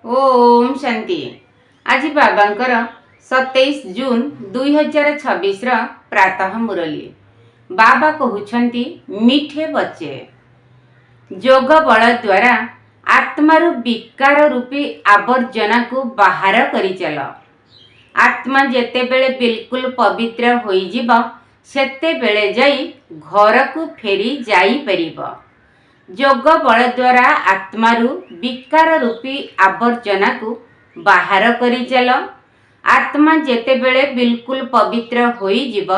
ओम शांति। आज बाबांकर 27 जून 2026 प्रातः मुरली। बाबा कहउछंती मीठे बच्चे जोग बल द्वारा आत्मारु विकार रूपी आवर्जना को बाहर करी चल। आत्मा जेते बेले बिल्कुल पवित्र होई जीव सेते बेले जाई घर को फेरी जाई परिबो। जोग बल द्वारा आत्मारु विकार रूपी आवर्जना को बाहर करी चल। आत्मा जेते बेले बिल्कुल पवित्र होई जीव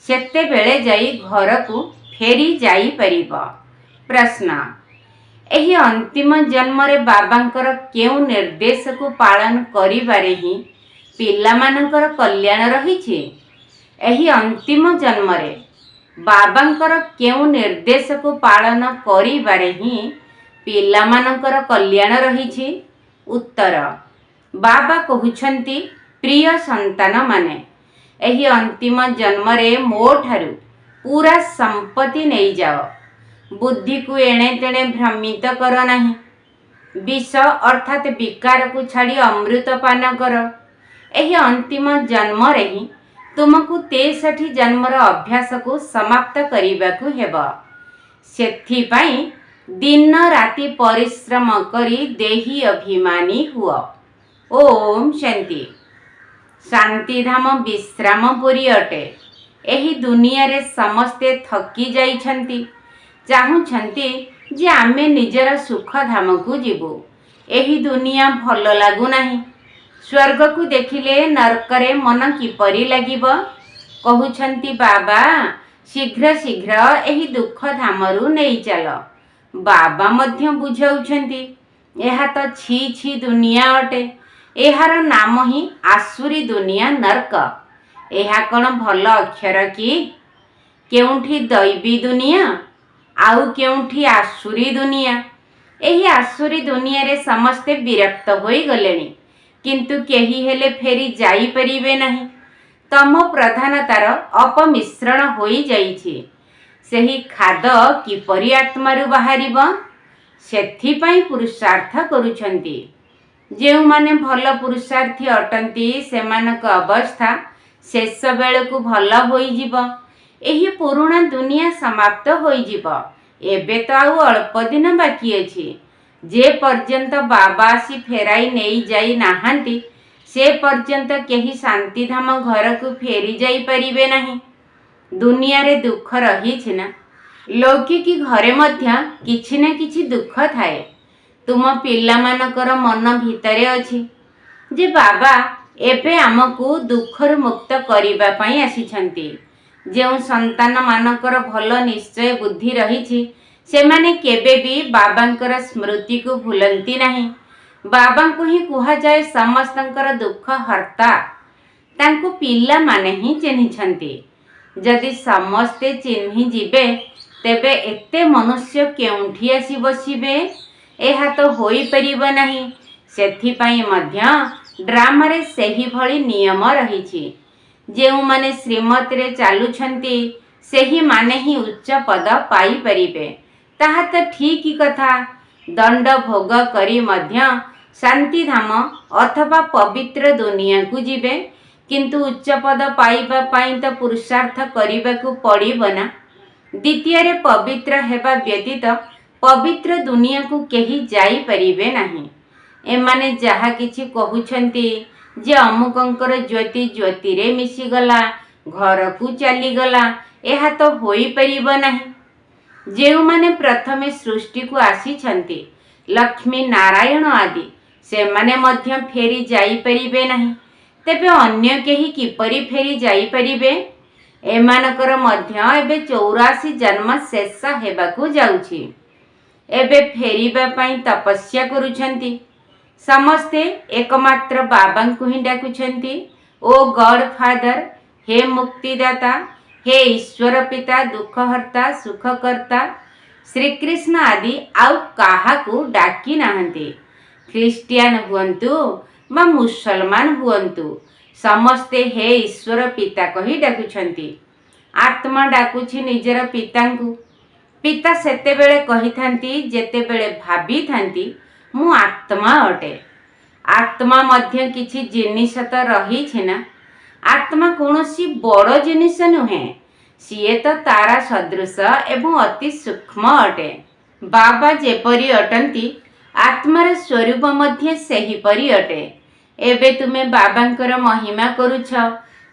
सेते बेले जाई घर को फेरी जाई परिबो। प्रश्न, एही अंतिम जन्म रे बाबांकर केउ निर्देश को पालन करिबारे ही पिल्लामानकर कल्याण रहिछि। एही अंतिम जन्म रे बाबांकर केउ निर्देश को पालन करिबारे ही पिल्लामानकर कल्याण रहिछि। उत्तर, बाबा कहउछंती प्रिय संतान माने एही अंतिम जन्म रे मो ठारू पूरा संपत्ति नहीं जाओ। बुद्धि को एणे तेणे भ्रमित कर नहीं। विष अर्थात विकार को छाड़ी अमृत पान कर। एही अंतिम जन्म रे ही तुमको 63 जन्मर अभ्यास को समाप्त करिबाकु हेबो। सेथिपाई दिन राति परिश्रम करी देही अभिमानी हुओ। ओम शांति। शांतिधाम विश्रामपुरी अटे। एही दुनिया रे समस्ते थकी जाइछंती, चाहुछंती जे आमे निजर सुख धाम को जीवु। एही दुनिया भल लागु नाही। स्वर्ग को देखिले नरकरे मन किपरि लागिबो। कहउछंती बाबा शीघ्र शीघ्र एही दुख धामरु नहीं चल। बाबा मध्य बुझाउछंती एहा तो छी छी दुनिया अटे। एहार नाम ही आसुरी दुनिया नरक। एहा कौन भल अक्षर कि? केउठी दैवी दुनिया आउ केउठी आसुरी दुनिया। एही आसुरी दुनिया रे समस्ते विरक्त होई गलेनी, किंतु केही हेले फेरी जाई परिबे नहीं। तम प्रधानतार अपमिश्रण होई जाइछि। सेही खाद किपरि आत्मारु बाहरिबो सेथिपाई पुरुषार्थ करूछंती। जेउ माने भल पुरुषार्थी अटंती सेमानक अवस्था शेष बेलकु भल होई जीवो। एही पुराणा दुनिया समाप्त होई जीवो। एबे तो आउ अल्प दिन बाकी अछि। जे पर्यंत बाबा आसी फेराई नहीं जाई नाहांती से पर्यंत केही शांतिधाम घर को फेरी जाई परिबे नहीं। दुनिया रे दुख रही ना। लौकिकी घरे मध्य किछि न किछि दुख थाए। तुम पिल्ला मानकर मन भितरे अछि जे बाबा एबे आमको दुखर मुक्त करिबा पई आसीछंती। जेउ संतान मानकर भल निश्चय बुद्धि रहिछि सेमाने केबे भी बाबांकर स्मृति को भूलंती नहीं। बाबा को ही कुहा जाए समस्तंकर दुख हर्ता। तांको पिल्ला माने ही चिन्हिछंती। जदि समस्ते चिन्हि जिबे तेबे एते मनुष्य केउठी आसी बसिबे? एहा तो होई परिबो नहीं। सेथिपाई मध्य ड्रामा रे सेही भली नियम रहिछि। जेउ माने श्रीमत रे चालुछंती सेही माने ही उच्च पद पाई परिबे। ताहा तो ठीक ही कथा। दंड भोग करी मध्य शांतिधाम अथवा पवित्र दुनिया को जीवे, किंतु उच्च पद पाइबा पाई तो पुरुषार्थ करिबा को पड़िबो ना। द्वितीय रे पवित्र हेबा व्यतीत पवित्र दुनिया को केही जाई परिबे नहीं। एमाने जहा किछि कहउछंती जे अमुकंकर ज्योति ज्योति रे मिसी गला, घर को चली गला, एहा तो होई परिबो नहीं। जेउ माने प्रथमे सृष्टि को आसीछंती लक्ष्मी नारायण आदि से माने मध्य फेरी जाई परिबे नहीं। तेबे अन्य केही किपरि फेरी जाई परिबे? एमानकर मध्य एबे 84 जन्म शेष हेबाकु जाउछि। एबे फेरीबा पई तपस्या करूछंती। समस्ते एकमात्र बाबा को ही डाकुछंती ओ गॉड फादर, हे मुक्तिदाता, हे ईश्वर पिता, दुखहर्ता, सुखकर्ता। श्री कृष्ण आदि आउ काहा को डाकी नाहंती। ख्रिस्टियान हुअंतु बा मुसलमान हुअंतु समस्ते हे ईश्वर पिता कही डाकुछंती। आत्मा डाकुछि निजर पितांकु। पिता सेते बेले कही थांती जेते बेले भाबी थांती मु आत्मा अटे। आत्मा मध्य किछि जिनिस तो रही ना। आत्मा कौनसी बड़ जिनिस नुहे, सीए तो तारा सदृश एवं अति सूक्ष्म अटे। बाबा जेपरी अटंती आत्मार स्वरूप मध्य सेहीपरी अटे। एबे तुमे बाबांकर महिमा करुछ।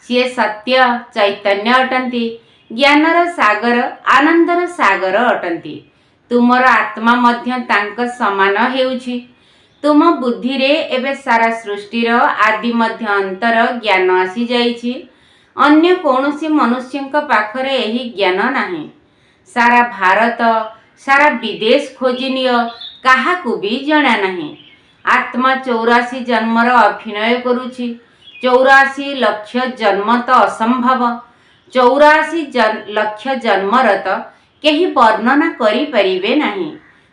सीए सत्य चैतन्य अटंती, ज्ञानर सागर, आनंदर सागर अटंती। तुमर आत्मा मध्य तांक समान हेउछि। तुम बुद्धि रे एबे सारा सृष्टिर आदि मध्य अंतर ज्ञान आसी जाइछि। अन्य कौनसी मनुष्यंक पाखरे एही ज्ञान नाही। सारा भारत सारा विदेश खोजिनिय काहाकू भी जणा नाही। आत्मा 84 जन्मर अभिनय करुछि। 84 लक्ष जन्म तो असंभव। 84 लक्ष जन्मर तो केही वर्णना करि परिबे नाही।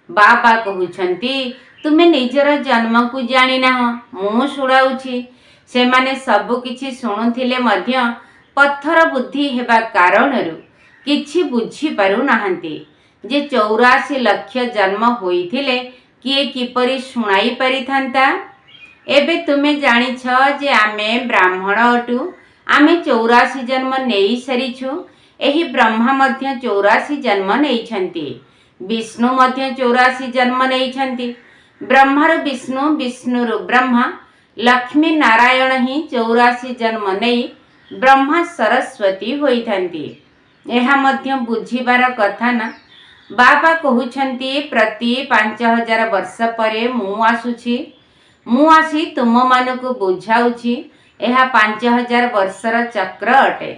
बाबा कहउछंती तुमे निजर जन्म को जानी ना, मु शुणाउछि। सेमाने सबु किछि शुणुथिले मध्य पत्थर बुद्धि हेबा कारणरु किछि बुझी पारु नाहंती जे 84 लक्ष जन्म होइथिले किए किपरि शुणाई परिथांता। एबे तुमे जानिछ जे आमे ब्राह्मण अटु। आमे 84 जन्म नेई सरिछु। एही ब्रह्मा मध्य 84 जन्म नेइछंती। विष्णु मध्य 84 जन्म नेइछंती। ब्रह्मार विष्णु, विष्णुरु ब्रह्मा, लक्ष्मी नारायण ही 84 जन्म नहीं ब्रह्मा सरस्वती होइथांती। एहा मध्य बुझिबार कथा ना। बाबा कहउछंती प्रति 5000 वर्ष परे मु आसुछि। मु आसी तुम मानकु बुझाउछि। एहा 5000 वर्षर चक्र अटे।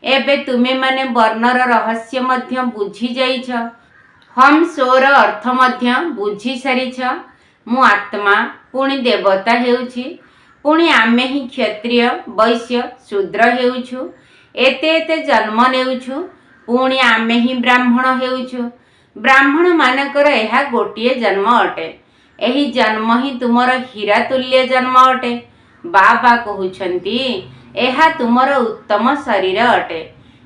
एबे तुमे माने वर्णर रहस्य मध्य बुझी जाइछ। हम सोर अर्थ मध्य बुझी सारिछ। मु आत्मा पुणी देवता हेउछि। पुणी आमे ही क्षत्रिय, वैश्य, शूद्र हेउछु। एते एते जन्म नेउछु। पुणी आमे ही ब्राह्मण हेउछु। ब्राह्मण मानकर एहा गोटिए जन्म अटे। एही जन्म ही तुमर हीरा तुल्य जन्म अटे। बाबा कहउछंती एहा तुमर उत्तम शरीर अटे।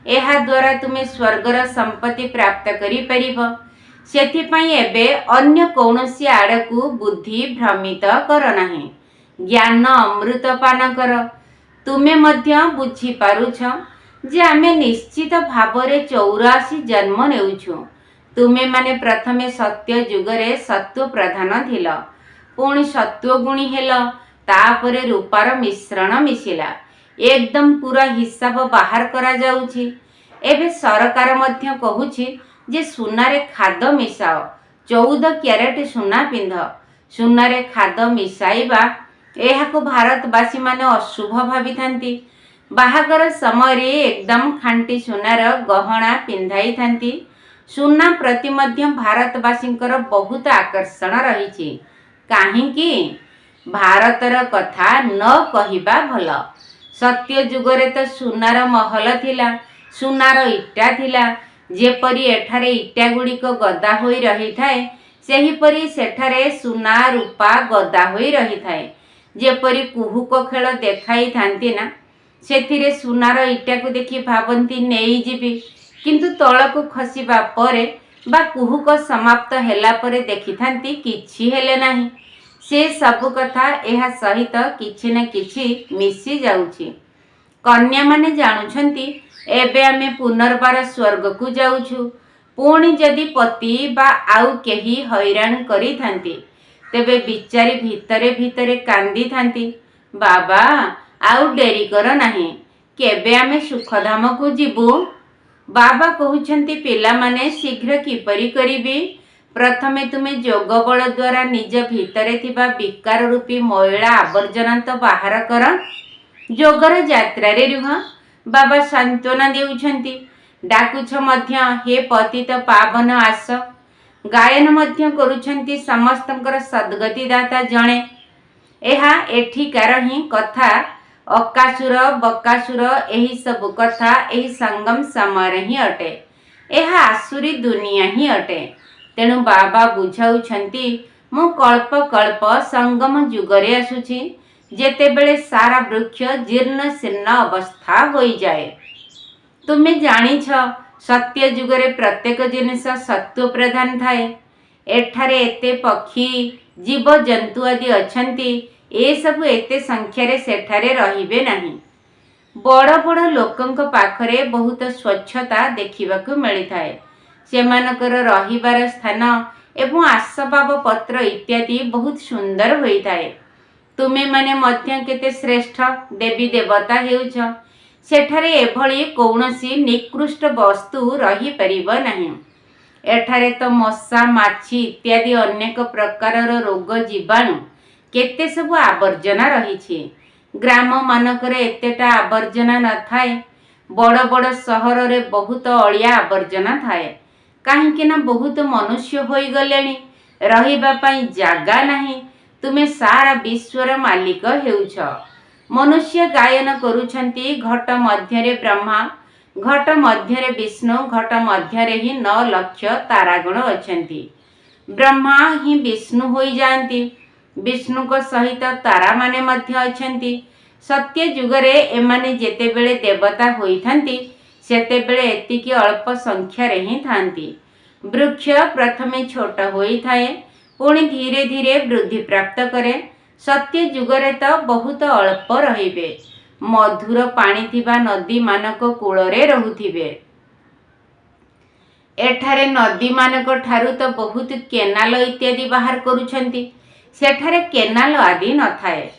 एहा द्वारा तुमे स्वर्गर संपत्ति प्राप्त करि परिबो। सेथिपाई एबे अन्य कौनसी आड़कू बुद्धि भ्रमित कर नाही। ज्ञान अमृत पान कर। तुमे मध्य बुझी पारुछ जे आमे निश्चित भावरे 84 जन्म नेउछु। तुमे माने प्रथमे सत्य जुगरे सत्व प्रधान थिल, पुणी सत्व गुणी हेल, तापरे रूपार मिश्रण मिशिला। एकदम पूरा हिसाब बाहर करा जाउछि। एबे सरकार मध्य कहूछि जे सुनारे खाद मिसाओ। 14 क्यारेट सुना पिंध। सुनारे खाद मिसाइबा एहाको भारतवासी माने अशुभ भावी थांती। बाहागर समय एकदम खांटी सुनार गहना पिंधाई थांती। सुना प्रति मध्य भारतवासींकर बहुत आकर्षण रही। काहींकि भारतर कथा न कहिबा भल। सत्य जुगरे तो सुनार महल थिला, सुनार इटा थिला। जेपरी एठारे इटा गुड़िक गदा होई रही थाए, सेहीपरी सेठारे सुना रूपा गदा होई रही थाए। जेपरी कुहुक खेल देखाई थांती ना, सेथिरे सुनार इटा को देखि भाबंती नेई जीबी, किंतु तळकु खसिबा परे बा कुहुक समाप्त हेला परे देखि थांती किछि हेले नाही। से सब कथा एहा सहित किछि ना किछि मिसी जाउछि। कन्या माने जानुछंती एबे आमे पुनर्बार स्वर्ग को जाउछु। पुणी जदि पति बा आउ केही हैरान करी थांती तेबे बिचारी भितरे भितरे कांदी थांती, बाबा आउ डेरी कर नाही, केबे आमे सुखधाम को जीवु। बाबा कहउछंती पिला माने शीघ्र किपरि करिबी। प्रथमे तुमे जोग बल द्वारा निज भितरे थिबा विकार रूपी मैला आवर्जना तो बाहर कर। जोगर यात्रा रे रुह। बाबा सांत्वना देउछंती। डाकुछ मध्य हे पतित पावन आस। गायन मध्य करुछंती समस्तंकर सद्गति दाता जणे। एहा एठिकार ही कथा। अकासुर बकासुर एही सब कथा एही संगम समय ही अटे। एहा आसुरी दुनिया ही अटे। तेणु बाबा बुझाउछंती मु कल्प कल्प संगम जुगरे आसुछि, जेतेबेले सारा वृक्ष जीर्ण शीर्ण अवस्था होई जाए। तुमे जानिछ सत्य जुगरे प्रत्येक जिनिस सत्व प्रधान थाए। एठारे एते पक्षी जीव जंतु आदि अछंती ए सबु एते संख्यारे सेठारे रहिबे नहीं। बड़ बड़ लोकंक पाखरे बहुत स्वच्छता देखिबाकु मिलिथाए। सेमानकर रहिबार स्थान एवं आसबाब पत्र इत्यादि बहुत सुंदर होइथाए। तुमे माने मध्य केते श्रेष्ठ देवी देवता हेउछ। सेठारे एभली कौनसी निकृष्ट वस्तु रही परिबो नहीं। एठारे तो मशा माछी इत्यादि अनेक प्रकारर रोग जीवाणु केते सब आवर्जना रही। ग्राम मानकर एतेटा आवर्जना न थाए। बड़ बड़ सहर रे बहुत अलिया आवर्जना थाए। काहेकि ना बहुत मनुष्य होई गलेनी, रहिबा पई जागा नहीं। तुमे सारा विश्वर मालिक हेउछ। मनुष्य गायन करुछंती घट मध्यरे ब्रह्मा, घट मध्यरे विष्णु, घट मध्यरे ही 9 लक्ष तारागण अछंती। ब्रह्मा ही विष्णु होई जांती। विष्णु को सहित तारा माने मध्य अछंती। सत्य जुगरे एमाने जेतेबेले देवता होइथांती सेतेबेले एतिकी अल्प संख्या रे ही थांती। वृक्ष प्रथमे छोट होइथाए, पुणी धीरे धीरे वृद्धि प्राप्त करे। सत्य जुगरे तो बहुत अल्प रहिबे। मधुर पानी थिबा नदी मानक कूलरे रहुथिबे। एठारे नदी मानक ठारु तो बहुत केनाल इत्यादि बाहर करुछंती। सेठारे केनाल आदि न थाए।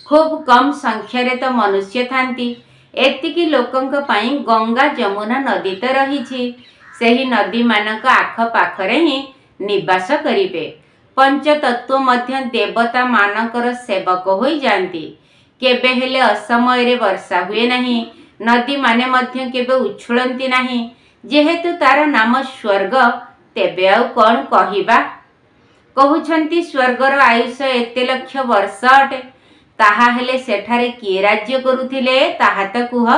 खूब कम संख्या रे तो मनुष्य थांती। एतिकी लोकंक पई गंगा जमुना नदी तो रहिछि। सेही नदी मानक आख पाखरे ही निवास करिबे। पंचतत्व मध्य देवता मानकर सेवक होई जांती। केबे हेले असमय रे वर्षा हुए नहीं। नदी माने मध्य केबे उछुलंती नहीं। जेहेतु तार नाम स्वर्ग, तेबे आउ कोन कहिबा। कहउछंती स्वर्गर आयुष एते लक्ष वर्ष अटे। ताहा हेले सेठारे किए राज्य करुथिले ताहा त कुह।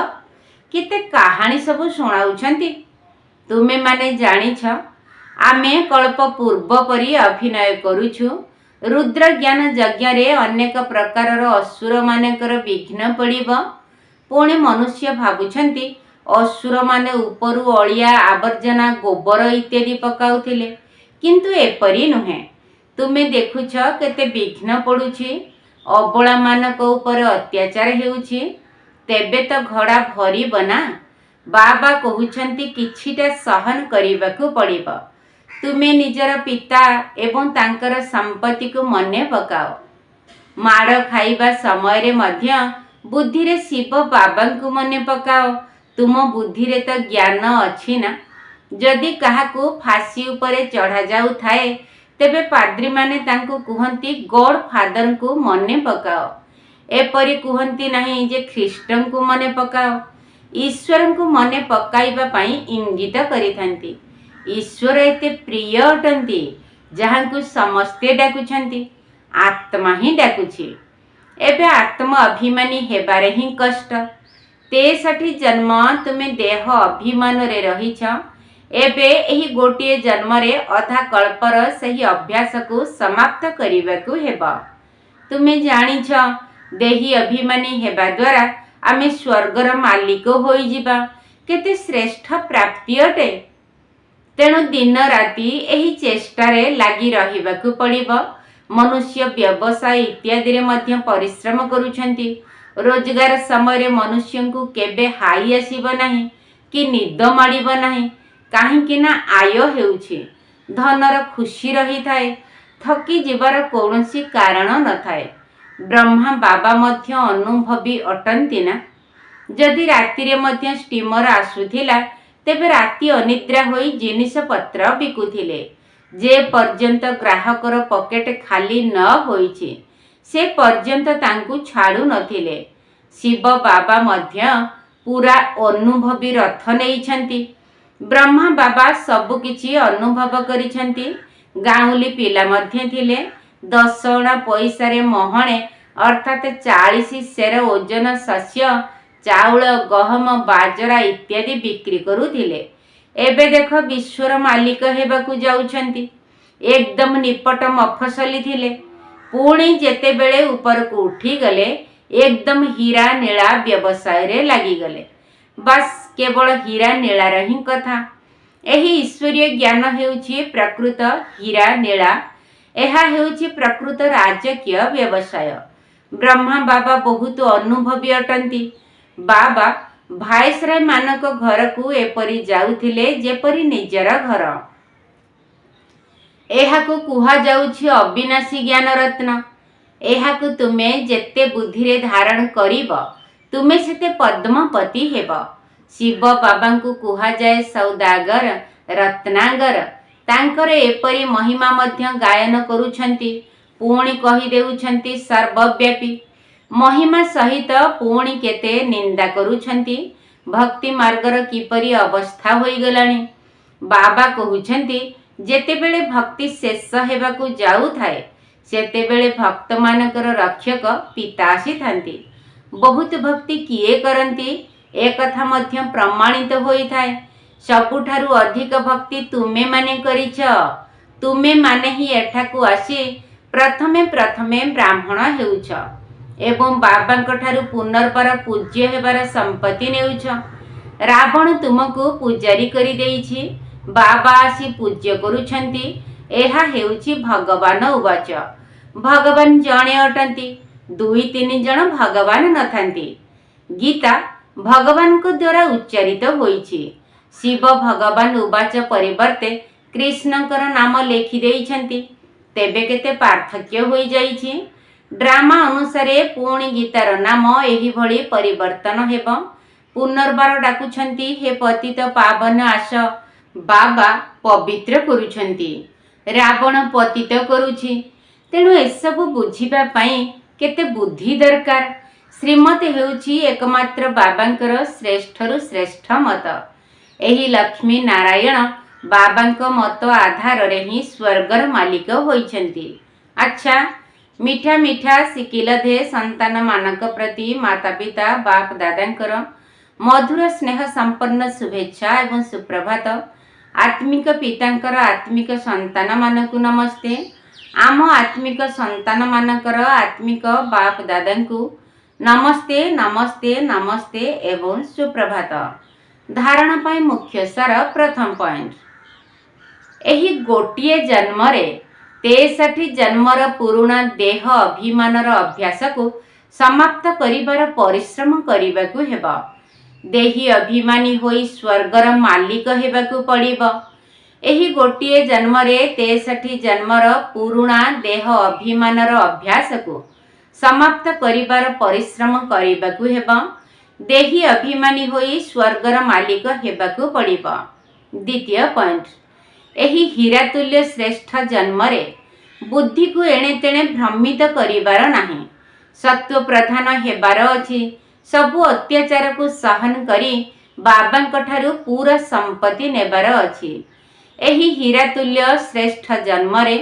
केते कहानी सब सुनाउछंती। तुमे माने जानिछ, आमे कल्प पूर्व परी अभिनय करुछु। रुद्र ज्ञान यज्ञ रे अनेक प्रकारर असुर मानकर विघ्न पड़िब। पुणी मनुष्य भाबुछंती असुर माने उपरु अलिया आवर्जना गोबर इत्यादि पकाउथिले, किंतु एपरी नुहे। तुमे देखुछ केते विघ्न पड़ुछि। अबला मानक उपर अत्याचार हेउछि। तेबे तो घड़ा भरिब ना। बाबा कहउछंती किछिटा सहन करिबाकु पड़िब। तुमे निजर पिता एवं तांकर संपत्ति को मने पकाओ। माड़ खाइबा समय रे मध्य बुद्धि रे शिव बाबा को मने पकाओ। तुम बुद्धि रे तो ज्ञान अछि ना। जदि काहाकू फांसी उपरे चढ़ा जाउ थाए, तेबे पाद्री माने तांको कुहंती गॉड फादर को मने पकाओ। एपरी कुहंती नहीं जे ख्रीष्टन को मने पकाओ। ईश्वर को मने पकाइबा पई इंगित करिथांती। ईश्वर एते प्रिय अटंती जहां को समस्ते डाकुछंती। आत्मा ही डाकुछि। एबे आत्म अभिमानी हेबारे ही कष्ट। 63 जन्म तुमे देह अभिमान रे रहिछ। एबे एही गोटिए जन्म रे अधा कल्पर सही अभ्यास को समाप्त करिबाकू हेबा। तुमे जानिछ देही अभिमानी हेबा द्वारा आमे स्वर्गर मालिक होई जिबा। केते श्रेष्ठ प्राप्ति अटे। तेणु दिन राति एही चेष्टारे लागी रहिबाकू पड़िब। मनुष्य व्यवसाय इत्यादि रे मध्य परिश्रम करुछंती। रोजगार समय मनुष्य को केबे हाई आसीब नहीं कि निद माड़िब नहीं। काहेकि ना आय हेउछि। धनर खुशी रही थाए। थकी जिबार कौनसी कारण न थाए। ब्रह्मा बाबा मध्य अनुभवी अटंती ना। जदि राति रे मध्य स्टीमर आसुथिला, तेबे राति अनिद्रा होई जिनिस पत्र बिकुथिले। जे पर्यंत ग्राहकर पकेट खाली न होइछि, से पर्यंत तांकु छाड़ू नथिले। शिव बाबा मध्य पूरा अनुभवी रथ नेइछंती। ब्रह्मा बाबा सबु किछि अनुभव करिछंती। गाउली पिला मध्य थिले। 10 अणा पैसा रे महणे अर्थात 40 सेर ओजन शस्य चाउल गहम बाजरा इत्यादि बिक्री करुथिले। एबे देख विश्वर मालिक हेबाकू जाउछंती। एकदम निपट मफसली थिले। पुणी जेते बेले ऊपर को उठी गले, एकदम हीरा नीला व्यवसाय रे लागी गले। बस केवल हीरा नीलार ही कथा। एही ईश्वरीय ज्ञान हेउछि प्रकृत हीरा नीला। एहा हेउछि प्रकृत राजकीय व्यवसाय। ब्रह्मा बाबा बहुत अनुभवी अटंती। बाबा भाईसराय मानक घर को एपरी जाउथिले जेपरी निजर घर। एहाकु कुहा जाउछि अविनाशी ज्ञान रत्न। एहाकु तुमे जेते बुद्धिरे धारण करिब तुमे सेते पद्मपति हेब। शिव बाबांकु कुहा जाए सौदागर रत्नागर। तांकर एपरी महिमा मध्य गायन करुछंती। पुणी कहि देउछंती सर्वव्यापी। महिमा सहित पुणी केते निंदा करुछंती। भक्ति मार्गर किपरि अवस्था होई गलानी। बाबा कहुछंती जेतेबेले भक्ति शेष हेबाकु जाउथाए सेतेबेले भक्त मानकर रक्षक पिता आसी थांती। बहुत भक्ति किए करंती ए कथा मध्य प्रमाणित होई थाए। सबुठारु अधिक भक्ति तुमे माने करिछ। तुमे माने ही एठाकु आसी प्रथमे प्रथमे ब्राह्मण हेउछ एवं बाबांक ठारु पुनर्बार पूज्य हेबार संपत्ति नेउछ। रावण तुमको पूजारी करि देइछि। बाबा आसी पूज्य करुछंती। एहा हेउछि भगवान उवाच। भगवान जणे अटंती। दुई तीन जण भगवान नथांती। गीता भगवान को द्वारा उच्चारित होइछि। शिव भगवान उवाच परिवर्ते कृष्णकर नाम लेखि देइछंती। तेबे केते पार्थक्य होई जाइछि। ड्रामा अनुसारे पुणी गीतार नाम एही भଳି परिवर्तन हेब। पुनर्बार डाकुछंती हे पतित पावन आस। बाबा पवित्र करुछंती। रावण पतित करुछि। तेणु एसबु बुझिबा पई केते बुद्धि दरकार। श्रीमत हेउछि एकमात्र बाबांकर श्रेष्ठरु श्रेष्ठ मत। एही लक्ष्मी नारायण बाबांक मत आधार रे ही स्वर्गर मालिक होइछंती। अच्छा मीठा मीठा सिकिल दे संतान मानक प्रति माता पिता बाप दादांकर मधुर स्नेह संपन्न शुभेच्छा एवं सुप्रभात। आत्मिक पितांकर आत्मिक संतान मानकु नमस्ते। आम आत्मिक संतान मानकर आत्मिक बाप दादांकु नमस्ते नमस्ते नमस्ते एवं सुप्रभात। धारण पाई मुख्य सार प्रथम पॉइंट। एही गोटिए जन्म रे 63 जन्मर पुरुणा देह अभिमानर अभ्यास को समाप्त करिबार परिश्रम करिबाकु हेबा। देही अभिमानी होई स्वर्गर मालिक हेबाकु पड़िब। एही गोटिए जन्म रे 63 जन्मर पुरुणा देह अभिमानर अभ्यास को समाप्त करिबार परिश्रम करिबाकु हेबा। देही अभिमानी होई स्वर्गर मालिक हेबाकु पड़िब। द्वितीय पॉइंट। एही हीरातुल्य श्रेष्ठ जन्म रे बुद्धि को एणे तेणे भ्रमित करिबार नाही। सत्व प्रधान हेबार अछि। सबु अत्याचार को सहन करी बाबांक ठारु पूरा संपत्ति नेबार अछि। एही हीरातुल्य श्रेष्ठ जन्म रे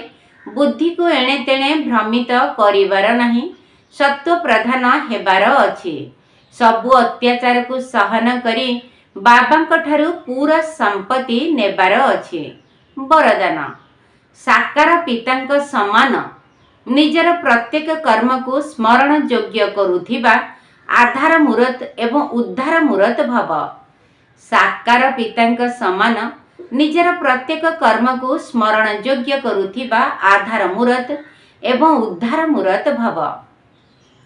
बुद्धि को एणे तेणे भ्रमित करिबार नाही। सत्व प्रधान हेबार अछि। सबु अत्याचार को सहन करी बाबांक ठारु पूरा संपत्ति नेबार अछि। वरदान। साकार पितांक समान निजर प्रत्येक कर्म को स्मरण योग्य करुथिबा आधार मूरत एवं उद्धार मूरत भव। साकार पितांक समान निजर प्रत्येक कर्म को स्मरण योग्य करुथिबा आधार मूरत एवं उद्धार मूरत भव।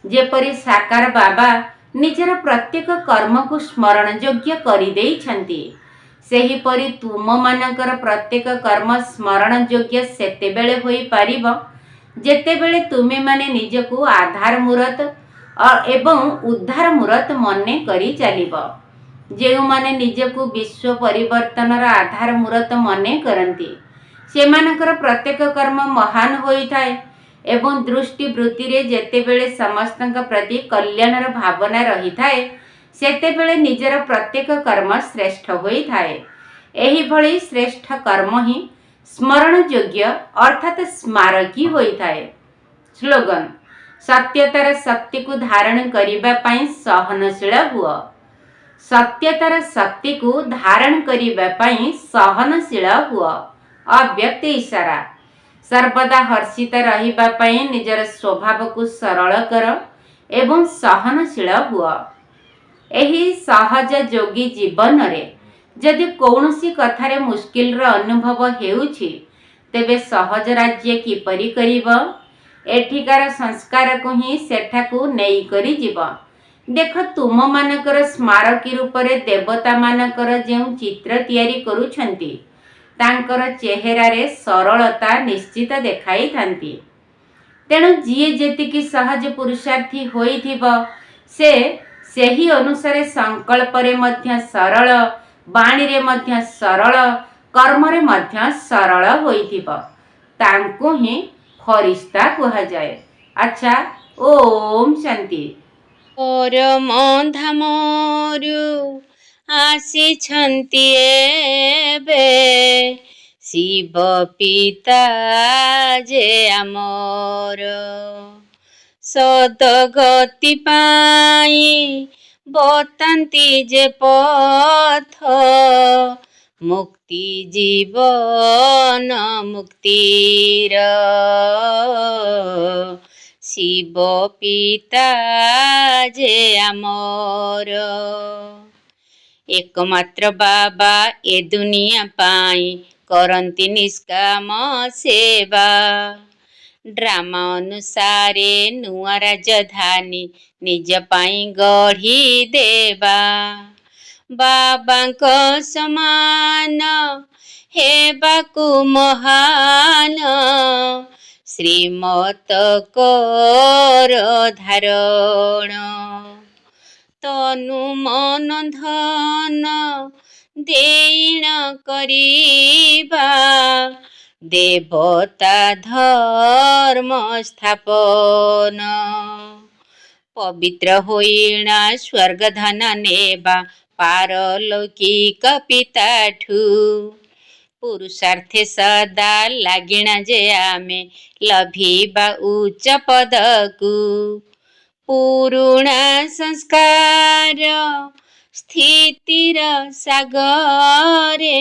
जेपरि साकार बाबा निजर प्रत्येक कर्म को स्मरण योग्य करि देइछंती सेहीपरि तुम मानकर प्रत्येक कर्म स्मरण योग्य सेतेबेले होई पारिब जेतेबेले तुमे माने निजको आधार मूरत एवं उद्धार मूरत मने करी चलिब। जे माने निजको विश्व परिवर्तनर आधार मूरत मने करंती सेमानकर प्रत्येक कर्म महान होई थाए एवं दृष्टि वृत्ति रे जेतेबेले समस्तक प्रति कल्याणर भावना रही थाए सेतेबेले निजर प्रत्येक कर्म श्रेष्ठ होई थाए। एही भली श्रेष्ठ कर्म ही स्मरण योग्य अर्थात स्मारकी होई थाए। स्लोगन। सत्यतार शक्ति को धारण करिबा पाई सहनशील हुआ। सत्यतार शक्ति को धारण करिबा पाई सहनशील हुआ। अव्यक्त इशारा। सर्वदा हर्षित रहिबा पाई निजर स्वभाव को सरल कर एवं सहनशील हुआ। एही सहज जोगी जीवन रे जदि कौनसी कथारे मुश्किल रो अनुभव हेउछि तेबे सहज राज्य किपरि करिब। एठिकार संस्कार को ही सेठाकू नेई करी जीव। देख तुम मानकर स्मारकी रूप रे देवता मानकर जेउ चित्र तैयारी करूछंती तांकर चेहरा रे सरलता निश्चित देखाई थांती। तेणु जीए जेतिकी सहज पुरुषार्थी होइथिब से सेही अनुसारे संकल्प रे मध्य सरल, बाणी रे मध्य सरल, कर्म रे मध्य सरल होइथिब तांको ही फरिश्ता कहा जाए। अच्छा, ओम शांति। परम धामरू आसिछन्ति एबे शिव पिता जे आमर सदगति पाई बतान्ति जे पथ मुक्ति जीवन मुक्तिर शिव पिता जे आमर एकमात्र बाबा ए दुनिया पाई करन्ति निष्काम सेवा ड्रामा अनुसारे नुआ राजधानी निज पाई गढ़ी देवा बाबांको समान हेबाकु महान श्रीमत कर धारण तनु मन धन देण करिबा देवता धर्म स्थापन पवित्र होइणा स्वर्ग धन नेबा पारलौकिक पिताठू पुरुषार्थे सदा लागिणा जे आमे लभिबा उच्च पदकू पुरुणा संस्कार स्थितिर सागरे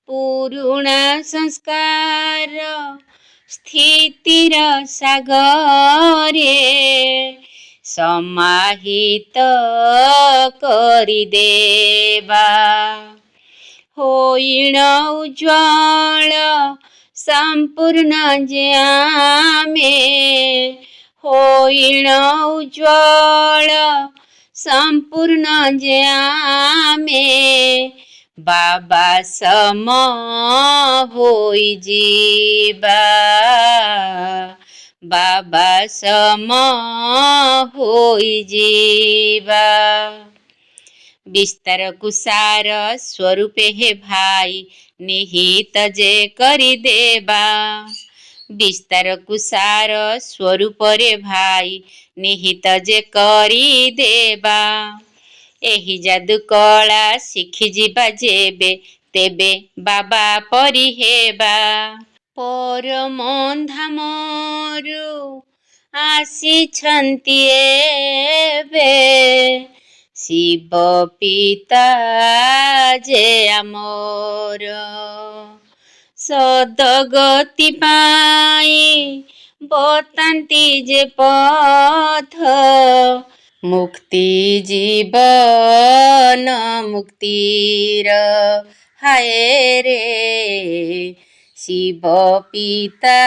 पुरुणा संस्कार स्थितिर सागरे समाहित करिदेवा होइण उज्ज्वल संपूर्ण जे आमे होइण उज्ज्वल संपूर्ण जे आमे बाबा सम होई जीवा बाबा सम होई जीवा विस्तार कुसार स्वरूपे हे भाई निहित जे करी देवा विस्तार कुसार स्वरूप रे भाई निहित जे करी देवा एही जादू कला शिखी जीवा जेबे तेबे बाबा परी हेबा परम धामरू आसिछन्ति एबे शिव पिता जे आमर सदगति पाई बतान्ति जे पथ मुक्ति जीवन मुक्तिर हाय रे शिव पिता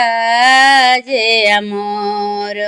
जे आमर।